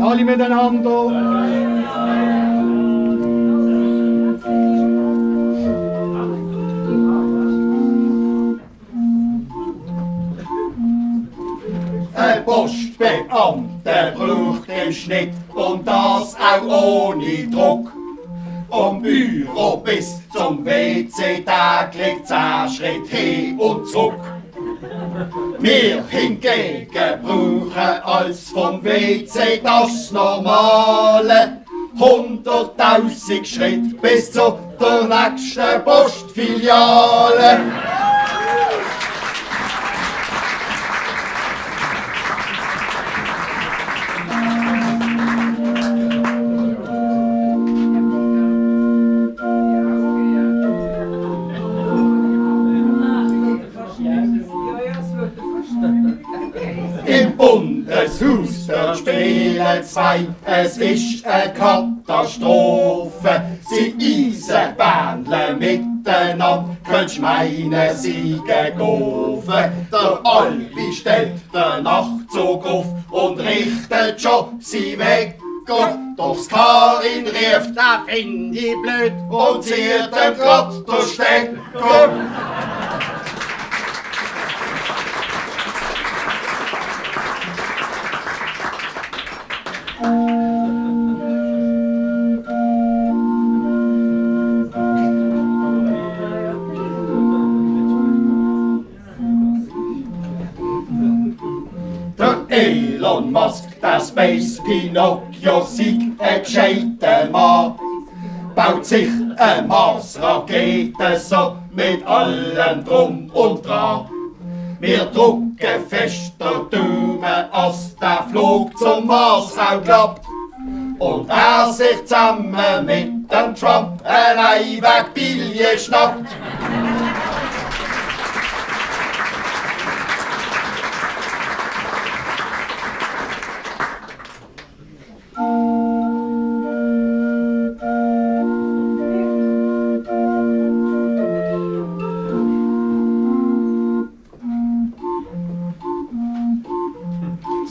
Alle miteinander. Ein Postbeamter braucht den Schnitt und das auch ohne Druck. Vom Büro bis zum WC täglich 10 Schritt hin und zurück. Wir hingegen brauchen als vom WC das Normale. 100.000 Schritt bis zu der nächsten Postfiliale. Im Bundeshaus dort spielen zwei, es ist eine Katastrophe. Sie Eisenbähnle miteinander, könntest meinen, sie gehen. Der Albi stellt den Nachtzug auf und richtet schon sie weg. Doch das Karin rief, da find ich blöd und zieht dem grad der Stecker. Elon Musk, der Space Pinocchio, sieg ein gescheiter Mann. Baut sich eine Mars-Rakete so mit allem Drum und Dran. Wir drucken fest der Daumen, als der Flug zum Mars auch klappt. Und er sich zusammen mit dem Trump ein Einweg-Billet schnappt.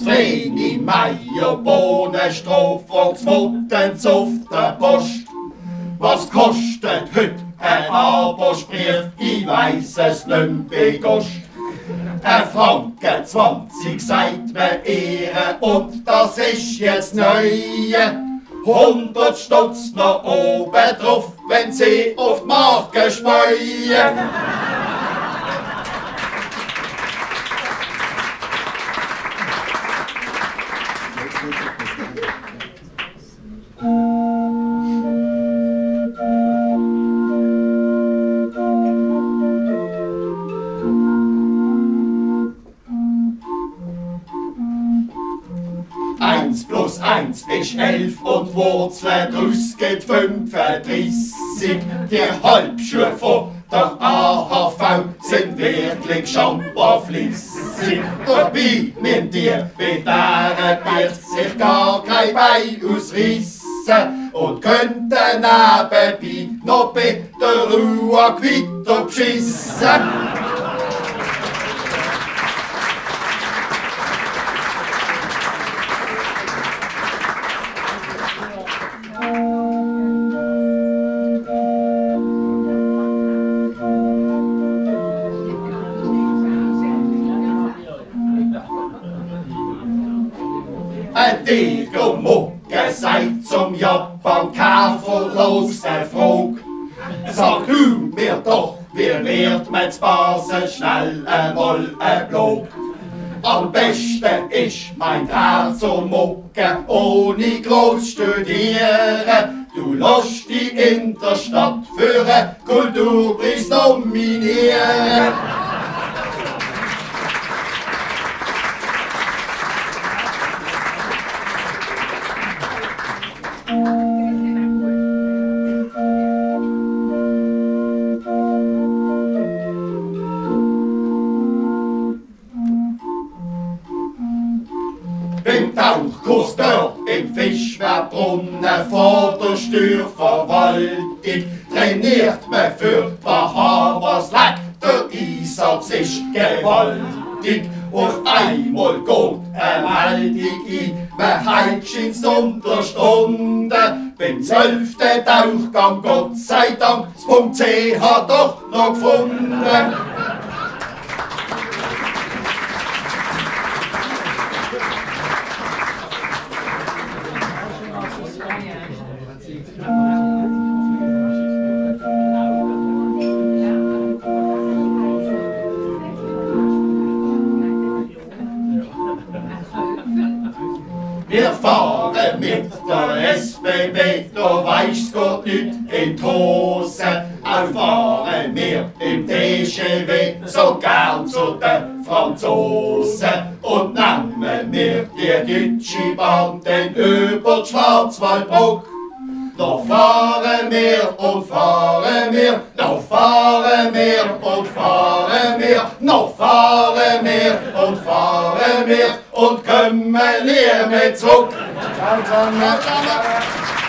Vreni Meier Bohnenstroh fragt's Muttens auf der Post. Was kostet heut ein Abosbrief? Ich weiss es nicht begost. Ein Franken 20 sagt man Ehre und das ist jetzt neu. 100 Stutz noch oben drauf, wenn sie auf die Marke speuen. Eins plus 1 ist 11 und Wurzel draus geht 35. Die Halbschuhe von der AHV sind wirklich schambarflissig. Dabei müssen die bei dieser Birch sich gar kein Bein ausreissen und könnten nebenbei noch bei der Ruhe weiter beschissen. Ein Tigermucke sagt zum Japan-Käfer los der Frage. Sag du mir doch, wie wird man zu Basel schnell einmal ein Blog? Am besten ist mein Herz und Mucke ohne groß studieren. Du lässt dich in der Stadt für einen Kulturpreis nominieren. Im Tauchkurs dort im Fischmeerbrunnen vor der Steuerverwaltung trainiert man für Bahamas, der Einsatz ist gewaltig. Auf einmal geht eine Meldung ein, Man heitscht ins Unterstunde, beim 12. Tauchgang, Gott sei Dank, das Punkt C hat doch noch gefunden. Wir fahren mit der SBB, da weisst Gott nicht in die Hose. Auch fahren wir im TGV so gern zu den Franzosen. Und nehmen wir die Deutsche Bahn denn über die Schwarzwaldbrücke. Noch fahren wir und fahren wir, noch fahren wir und fahren wir, noch fahren wir und fahren wir und kommen nie mehr zurück. Ciao zusammen.